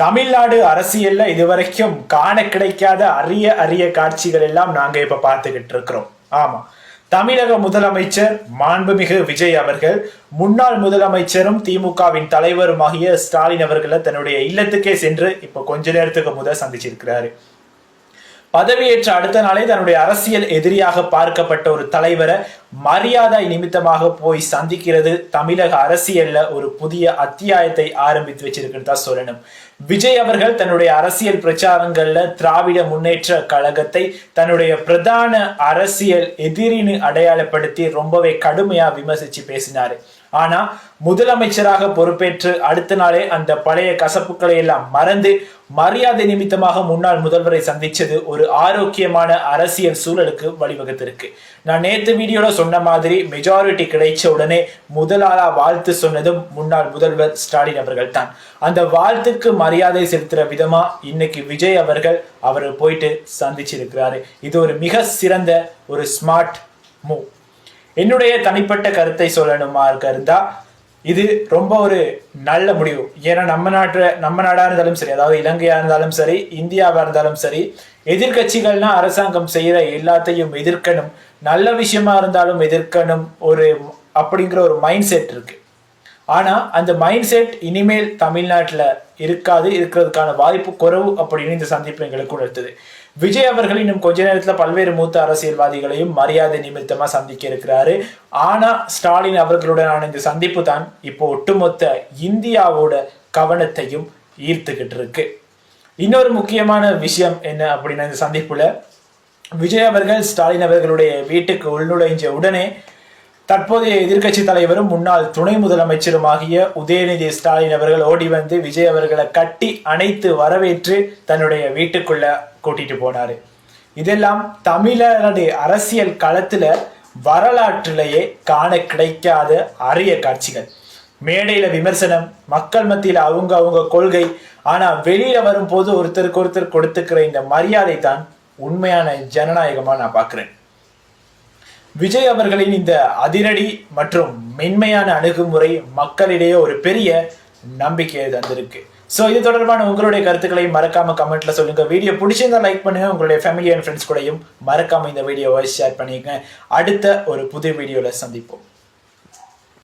தமிழ்நாடு அரசியல்ல இதுவரைக்கும் காண கிடைக்காத அரிய அரிய காட்சிகள் எல்லாம் நாங்க இப்ப பார்த்துக்கிட்டு இருக்கிறோம். ஆமா, தமிழக முதலமைச்சர் மாண்புமிகு விஜய் அவர்கள் முன்னாள் முதலமைச்சரும் திமுகவின் தலைவருமாகிய ஸ்டாலின் அவர்களை தன்னுடைய இல்லத்துக்கே சென்று இப்ப கொஞ்ச நேரத்துக்கு முதல் சந்திச்சிருக்கிறாரு. பதவியேற்ற அடுத்த நாளே தன்னுடைய அரசியல் எதிரியாக பார்க்கப்பட்ட ஒரு தலைவரை மரியாதை நிமித்தமாக போய் சந்திக்கிறது தமிழக அரசியல்ல ஒரு புதிய அத்தியாயத்தை ஆரம்பித்து வச்சிருக்குன்னு தான் சொல்லணும். விஜய் அவர்கள் தன்னுடைய அரசியல் பிரச்சாரங்கள்ல திராவிட முன்னேற்ற கழகத்தை தன்னுடைய பிரதான அரசியல் எதிரின்னு அடையாளப்படுத்தி ரொம்பவே கடுமையா விமர்சிச்சு பேசினாரு. ஆனா முதலமைச்சராக பொறுப்பேற்று அடுத்த நாளே அந்த பழைய கசப்புக்களை எல்லாம் மறந்து மரியாதை நிமித்தமாக முன்னாள் முதல்வரை சந்திச்சது ஒரு ஆரோக்கியமான அரசியல் சூழலுக்கு வழிவகுத்திருக்கு. நான் நேத்து வீடியோல சொன்ன மாதிரி மெஜாரிட்டி கிடைச்ச உடனே முதலாளா வாழ்த்து சொன்னதும் முன்னாள் முதல்வர் ஸ்டாலின் அவர்கள் தான். அந்த வாழ்த்துக்கு மரியாதை செலுத்துற விதமா இன்னைக்கு விஜய் அவர்கள் அவரை போயிட்டு சந்திச்சிருக்கிறாரு. இது ஒரு மிக சிறந்த ஒரு ஸ்மார்ட் மூவ். என்னுடைய தனிப்பட்ட கருத்தை சொல்லணுமா இருந்தா இது ரொம்ப ஒரு நல்ல முடிவு. ஏன்னா நம்ம நாடா இருந்தாலும் சரி, அதாவது இலங்கையா இருந்தாலும் சரி, இந்தியாவா இருந்தாலும் சரி, எதிர்கட்சிகள்னா அரசாங்கம் செய்யற எல்லாத்தையும் எதிர்க்கணும், நல்ல விஷயமா இருந்தாலும் எதிர்க்கணும் ஒரு அப்படிங்கிற ஒரு மைண்ட் செட் இருக்கு. ஆனா அந்த மைண்ட் செட் இனிமேல் தமிழ்நாட்டுல இருக்கிறதுக்கான வாய்ப்பு குறைவு அப்படின்னு இந்த சந்திப்பு எங்களுக்கு உணர்த்துது. விஜய் அவர்கள் இன்னும் கொஞ்ச நேரத்துல பல்வேறு மூத்த அரசியல்வாதிகளையும் மரியாதை நிமித்தமா சந்திக்க இருக்கிறாரு. ஆனா ஸ்டாலின் அவர்களுடனான இந்த சந்திப்பு தான் இப்போ ஒட்டுமொத்த இந்தியாவோட கவனத்தையும் ஈர்த்துக்கிட்டு இருக்கு. இன்னொரு முக்கியமான விஷயம் என்ன அப்படின்னா, இந்த சந்திப்புல விஜய் அவர்கள் ஸ்டாலின் அவர்களுடைய வீட்டுக்கு உள்நுழைஞ்ச உடனே தற்போதைய எதிர்கட்சி தலைவரும் முன்னாள் துணை முதலமைச்சருமாகிய உதயநிதி ஸ்டாலின் அவர்கள் ஓடி வந்து விஜய் அவர்களை கட்டி அணைத்து வரவேற்று தன்னுடைய வீட்டுக்குள்ள கூட்டிட்டு போனாரு. இதெல்லாம் தமிழருடைய அரசியல் களத்துல வரலாற்றிலேயே காண கிடைக்காத அரிய காட்சிகள். மேடையில விமர்சனம், மக்கள் மத்தியில அவங்க கொள்கை, ஆனா வெளியில வரும்போது ஒருத்தருக்கு ஒருத்தர் கொடுத்துக்கிற இந்த மரியாதை தான் உண்மையான ஜனநாயகமா நான் பாக்குறேன். விஜய் அவர்களின் இந்த அதிரடி மற்றும் மென்மையான அணுகுமுறை மக்களிடையே ஒரு பெரிய நம்பிக்கையை தந்திருக்கு. ஸோ இது தொடர்பான உங்களுடைய கருத்துக்களை மறக்காம கமெண்ட்ல சொல்லுங்க. வீடியோ பிடிச்சிருந்தா லைக் பண்ணுங்க. உங்களுடைய ஃபேமிலி அண்ட் ஃப்ரெண்ட்ஸ் கூடயும் மறக்காம இந்த வீடியோவை ஷேர் பண்ணிக்கங்க. அடுத்த ஒரு புது வீடியோல சந்திப்போம்.